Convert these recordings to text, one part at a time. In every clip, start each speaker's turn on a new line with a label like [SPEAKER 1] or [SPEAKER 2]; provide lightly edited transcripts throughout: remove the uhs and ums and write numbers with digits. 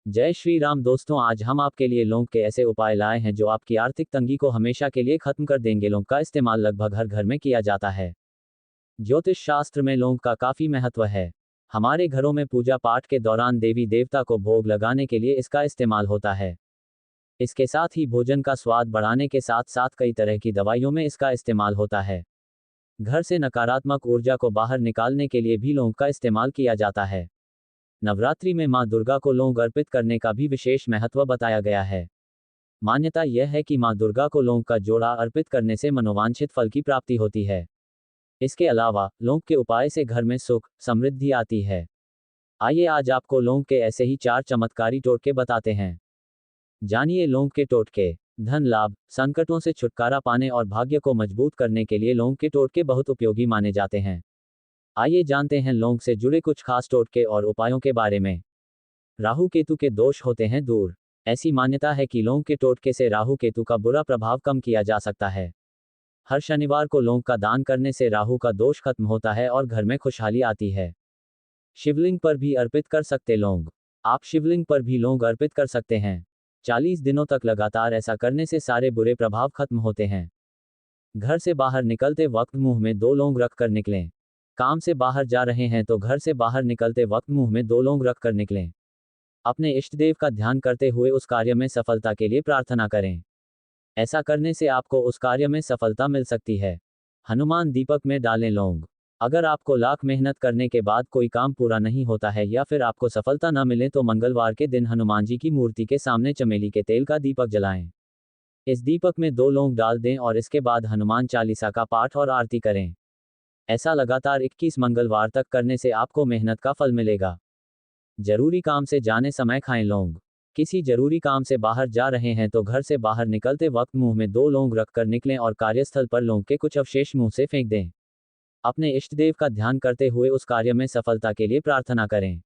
[SPEAKER 1] जय श्री राम दोस्तों, आज हम आपके लिए लौंग के ऐसे उपाय लाए हैं जो आपकी आर्थिक तंगी को हमेशा के लिए खत्म कर देंगे। लौंग का इस्तेमाल लगभग हर घर में किया जाता है। ज्योतिष शास्त्र में लौंग का काफी महत्व है। हमारे घरों में पूजा पाठ के दौरान देवी देवता को भोग लगाने के लिए इसका इस्तेमाल होता है। इसके साथ ही भोजन का स्वाद बढ़ाने के साथ साथ कई तरह की दवाइयों में इसका इस्तेमाल होता है। घर से नकारात्मक ऊर्जा को बाहर निकालने के लिए भी लौंग का इस्तेमाल किया जाता है। नवरात्रि में मां दुर्गा को लौंग अर्पित करने का भी विशेष महत्व बताया गया है। मान्यता यह है कि मां दुर्गा को लौंग का जोड़ा अर्पित करने से मनोवांछित फल की प्राप्ति होती है। इसके अलावा लौंग के उपाय से घर में सुख समृद्धि आती है। आइए आज आपको लौंग के ऐसे ही 4 चमत्कारी टोटके बताते हैं। जानिए लौंग के टोटके। धन लाभ, संकटों से छुटकारा पाने और भाग्य को मजबूत करने के लिए लौंग के टोटके बहुत उपयोगी माने जाते हैं। आइए जानते हैं लौंग से जुड़े कुछ खास टोटके और उपायों के बारे में। राहु केतु के दोष होते हैं दूर। ऐसी मान्यता है कि लौंग के टोटके से राहु केतु का बुरा प्रभाव कम किया जा सकता है। हर शनिवार को लौंग का दान करने से राहु का दोष खत्म होता है और घर में खुशहाली आती है। शिवलिंग पर भी अर्पित कर सकते लौंग। आप शिवलिंग पर भी लौंग अर्पित कर सकते हैं। 40 दिनों तक लगातार ऐसा करने से सारे बुरे प्रभाव खत्म होते हैं। घर से बाहर निकलते वक्त मुंह में 2 लौंग रखकर निकलें। काम से बाहर जा रहे हैं तो घर से बाहर निकलते वक्त मुंह में 2 लौंग रखकर निकलें। अपने इष्टदेव का ध्यान करते हुए उस कार्य में सफलता के लिए प्रार्थना करें। ऐसा करने से आपको उस कार्य में सफलता मिल सकती है। हनुमान दीपक में डालें लौंग। अगर आपको लाख मेहनत करने के बाद कोई काम पूरा नहीं होता है या फिर आपको सफलता न मिले तो मंगलवार के दिन हनुमान जी की मूर्ति के सामने चमेली के तेल का दीपक जलाएं। इस दीपक में 2 लौंग डाल दें और इसके बाद हनुमान चालीसा का पाठ और आरती करें। ऐसा लगातार 21 मंगलवार तक करने से आपको मेहनत का फल मिलेगा। जरूरी काम से जाने समय खाएं लौंग। किसी जरूरी काम से बाहर जा रहे हैं तो घर से बाहर निकलते वक्त मुंह में 2 लौंग रखकर निकलें और कार्यस्थल पर लौंग के कुछ अवशेष मुंह से फेंक दें। अपने इष्टदेव का ध्यान करते हुए उस कार्य में सफलता के लिए प्रार्थना करें।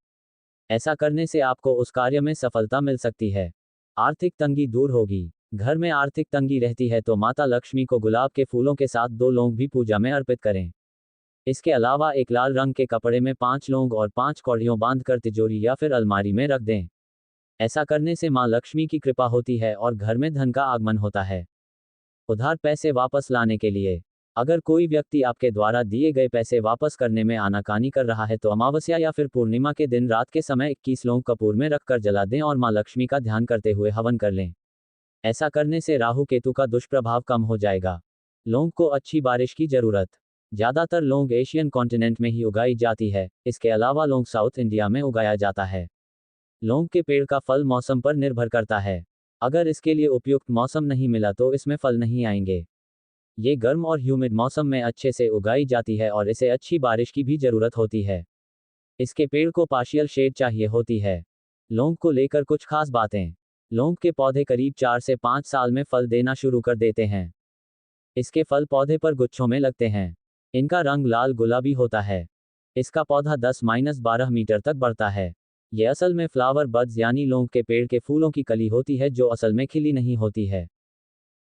[SPEAKER 1] ऐसा करने से आपको उस कार्य में सफलता मिल सकती है। आर्थिक तंगी दूर होगी। घर में आर्थिक तंगी रहती है तो माता लक्ष्मी को गुलाब के फूलों के साथ 2 लौंग भी पूजा में अर्पित करें। इसके अलावा एक लाल रंग के कपड़े में 5 लौंग और 5 कौड़ियों बांधकर तिजोरी या फिर अलमारी में रख दें। ऐसा करने से मां लक्ष्मी की कृपा होती है और घर में धन का आगमन होता है। उधार पैसे वापस लाने के लिए। अगर कोई व्यक्ति आपके द्वारा दिए गए पैसे वापस करने में आनाकानी कर रहा है तो अमावस्या या फिर पूर्णिमा के दिन रात के समय 21 लौंग कपूर में रखकर जला दें और मां लक्ष्मी का ध्यान करते हुए हवन कर लें। ऐसा करने से राहु केतु का दुष्प्रभाव कम हो जाएगा। लौंग को अच्छी बारिश की जरूरत। ज्यादातर लौंग एशियन कॉन्टिनेंट में ही उगाई जाती है। इसके अलावा लौंग साउथ इंडिया में उगाया जाता है। लौंग के पेड़ का फल मौसम पर निर्भर करता है। अगर इसके लिए उपयुक्त मौसम नहीं मिला तो इसमें फल नहीं आएंगे। ये गर्म और ह्यूमिड मौसम में अच्छे से उगाई जाती है और इसे अच्छी बारिश की भी जरूरत होती है। इसके पेड़ को पार्शियल शेड चाहिए होती है। लौंग को लेकर कुछ खास बातें। लौंग के पौधे करीब 4 से 5 साल में फल देना शुरू कर देते हैं। इसके फल पौधे पर गुच्छों में लगते हैं। इनका रंग लाल गुलाबी होता है। इसका पौधा 10-12 मीटर तक बढ़ता है। ये असल में फ्लावर बड्स यानी लौंग के पेड़ के फूलों की कली होती है जो असल में खिली नहीं होती है।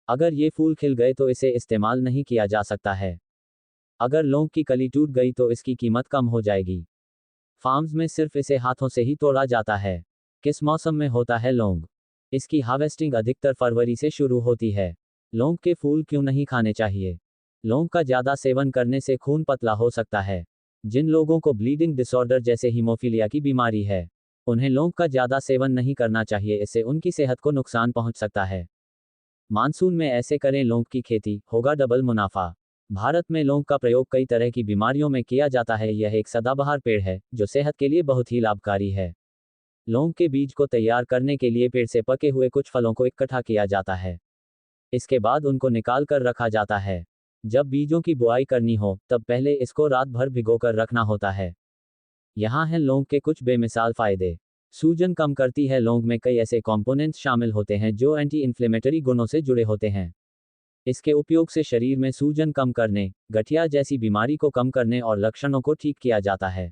[SPEAKER 1] अगर ये फूल खिल गए तो इसे इस्तेमाल नहीं किया जा सकता है। अगर लौंग की कली टूट गई तो इसकी कीमत कम हो जाएगी। फार्म्स में सिर्फ इसे हाथों से ही तोड़ा जाता है। किस मौसम में होता है लौंग? इसकी हार्वेस्टिंग अधिकतर फरवरी से शुरू होती है। लौंग के फूल क्यों नहीं खाने चाहिए? लौंग का ज्यादा सेवन करने से खून पतला हो सकता है। जिन लोगों को ब्लीडिंग डिसऑर्डर जैसे हीमोफीलिया की बीमारी है, उन्हें लौंग का ज्यादा सेवन नहीं करना चाहिए, इससे उनकी सेहत को नुकसान पहुंच सकता है। मानसून में ऐसे करें लौंग की खेती, होगा डबल मुनाफा। भारत में लौंग का प्रयोग कई तरह की बीमारियों में किया जाता है। यह एक सदाबहार पेड़ है जो सेहत के लिए बहुत ही लाभकारी है। लौंग के बीज को तैयार करने के लिए पेड़ से पके हुए कुछ फलों को इकट्ठा किया जाता है। इसके बाद उनको निकाल कर रखा जाता है। जब बीजों की बुआई करनी हो तब पहले इसको रात भर भिगोकर रखना होता है। यहाँ हैं लौंग के कुछ बेमिसाल फायदे। सूजन कम करती है। लौंग में कई ऐसे कंपोनेंट्स शामिल होते हैं जो एंटी इन्फ्लेमेटरी गुणों से जुड़े होते हैं। इसके उपयोग से शरीर में सूजन कम करने, गठिया जैसी बीमारी को कम करने और लक्षणों को ठीक किया जाता है।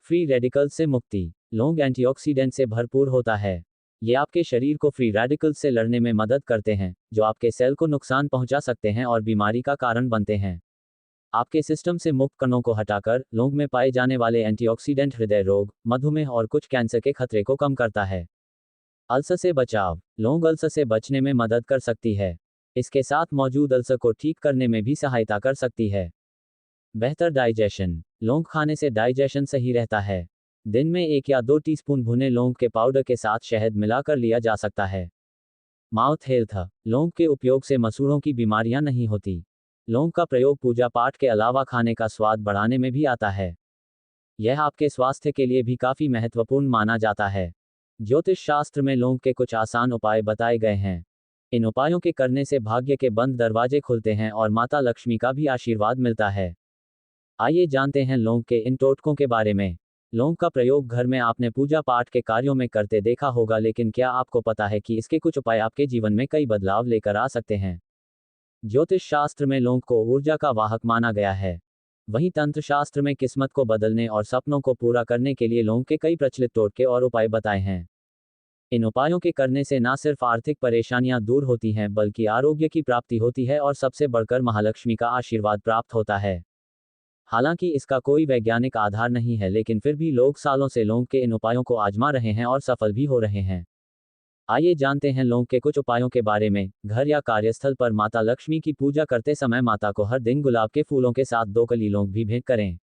[SPEAKER 1] फ्री रेडिकल्स से मुक्ति। लौंग एंटीऑक्सीडेंट से भरपूर होता है। ये आपके शरीर को फ्री रेडिकल्स से लड़ने में मदद करते हैं जो आपके सेल को नुकसान पहुंचा सकते हैं और बीमारी का कारण बनते हैं। आपके सिस्टम से मुक्त कणों को हटाकर लौंग में पाए जाने वाले एंटीऑक्सीडेंट हृदय रोग, मधुमेह और कुछ कैंसर के खतरे को कम करता है। अल्सर से बचाव। लौंग अल्सर से बचने में मदद कर सकती है। इसके साथ मौजूद अल्सर को ठीक करने में भी सहायता कर सकती है। बेहतर डाइजेशन। लौंग खाने से डाइजेशन सही रहता है। दिन में 1 या 2 टीस्पून भुने लौंग के पाउडर के साथ शहद मिलाकर लिया जा सकता है। Mouth health. लौंग के उपयोग से मसूड़ों की बीमारियां नहीं होती। लौंग का प्रयोग पूजा पाठ के अलावा खाने का स्वाद बढ़ाने में भी आता है। यह आपके स्वास्थ्य के लिए भी काफी महत्वपूर्ण माना जाता है। ज्योतिष शास्त्र में लौंग के कुछ आसान उपाय बताए गए हैं। इन उपायों के करने से भाग्य के बंद दरवाजे खुलते हैं और माता लक्ष्मी का भी आशीर्वाद मिलता है। आइए जानते हैं लौंग के इन टोटकों के बारे में। लौंग का प्रयोग घर में आपने पूजा पाठ के कार्यों में करते देखा होगा, लेकिन क्या आपको पता है कि इसके कुछ उपाय आपके जीवन में कई बदलाव लेकर आ सकते हैं। ज्योतिष शास्त्र में लौंग को ऊर्जा का वाहक माना गया है। वहीं तंत्र शास्त्र में किस्मत को बदलने और सपनों को पूरा करने के लिए लौंग के कई प्रचलित टोटके और उपाय बताए हैं। इन उपायों के करने से न सिर्फ आर्थिक परेशानियां दूर होती हैं, बल्कि आरोग्य की प्राप्ति होती है और सबसे बढ़कर महालक्ष्मी का आशीर्वाद प्राप्त होता है। हालांकि इसका कोई वैज्ञानिक आधार नहीं है, लेकिन फिर भी लोग सालों से लौंग के इन उपायों को आजमा रहे हैं और सफल भी हो रहे हैं। आइए जानते हैं लौंग के कुछ उपायों के बारे में। घर या कार्यस्थल पर माता लक्ष्मी की पूजा करते समय माता को हर दिन गुलाब के फूलों के साथ 2 कली लौंग भी भेंट करें।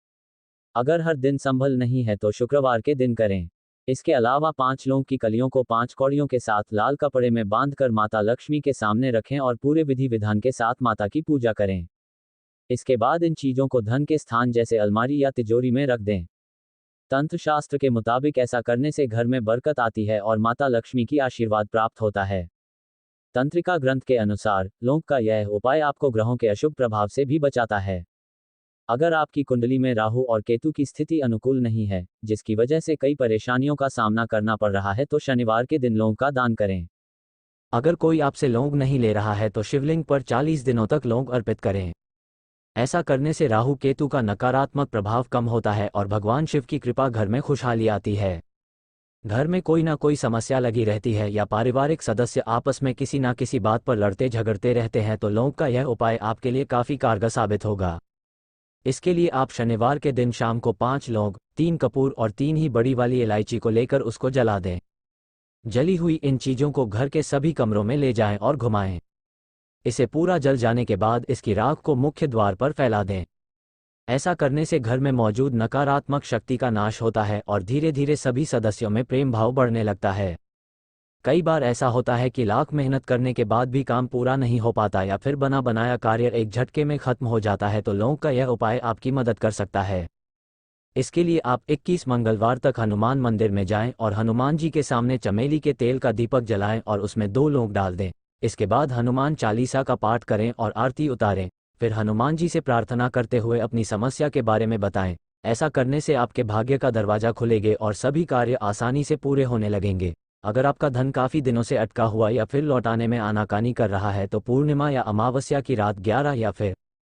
[SPEAKER 1] अगर हर दिन संभव नहीं है तो शुक्रवार के दिन करें। इसके अलावा 5 लौंग की कलियों को 5 कौड़ियों के साथ लाल कपड़े में बांधकर माता लक्ष्मी के सामने रखें और पूरे विधि विधान के साथ माता की पूजा करें। इसके बाद इन चीजों को धन के स्थान जैसे अलमारी या तिजोरी में रख दें। तंत्र शास्त्र के मुताबिक ऐसा करने से घर में बरकत आती है और माता लक्ष्मी की आशीर्वाद प्राप्त होता है। तंत्रिका ग्रंथ के अनुसार लौंग का यह उपाय आपको ग्रहों के अशुभ प्रभाव से भी बचाता है। अगर आपकी कुंडली में राहु और केतु की स्थिति अनुकूल नहीं है, जिसकी वजह से कई परेशानियों का सामना करना पड़ रहा है, तो शनिवार के दिन लौंग का दान करें।
[SPEAKER 2] अगर कोई आपसे लौंग नहीं ले रहा है तो शिवलिंग पर 40 दिनों तक लौंग अर्पित करें। ऐसा करने से राहु केतु का नकारात्मक प्रभाव कम होता है और भगवान शिव की कृपा घर में खुशहाली आती है। घर में कोई ना कोई समस्या लगी रहती है या पारिवारिक सदस्य आपस में किसी ना किसी बात पर लड़ते झगड़ते रहते हैं, तो लौंग का यह उपाय आपके लिए काफ़ी कारगर साबित होगा। इसके लिए आप शनिवार के दिन शाम को 5 लौंग, 3 कपूर और 3 ही बड़ी वाली इलायची को लेकर उसको जला दें। जली हुई इन चीज़ों को घर के सभी कमरों में ले जाएं और घुमाएं। इसे पूरा जल जाने के बाद इसकी राख को मुख्य द्वार पर फैला दें। ऐसा करने से घर में मौजूद नकारात्मक शक्ति का नाश होता है और धीरे धीरे सभी सदस्यों में प्रेम भाव बढ़ने लगता है। कई बार ऐसा होता है कि लाख मेहनत करने के बाद भी काम पूरा नहीं हो पाता या फिर बना बनाया कार्य एक झटके में खत्म हो जाता है, तो लौंग का यह उपाय आपकी मदद कर सकता है। इसके लिए आप 21 मंगलवार तक हनुमान मंदिर में जाएं और हनुमान जी के सामने चमेली के तेल का दीपक जलाएं और उसमें 2 लौंग डाल दें। इसके बाद हनुमान चालीसा का पाठ करें और आरती उतारें। फिर हनुमान जी से प्रार्थना करते हुए अपनी समस्या के बारे में बताएं। ऐसा करने से आपके भाग्य का दरवाजा खुलेगा और सभी कार्य आसानी से पूरे होने लगेंगे। अगर आपका धन काफ़ी दिनों से अटका हुआ या फिर लौटाने में आनाकानी कर रहा है, तो पूर्णिमा या अमावस्या की रात 11 या फिर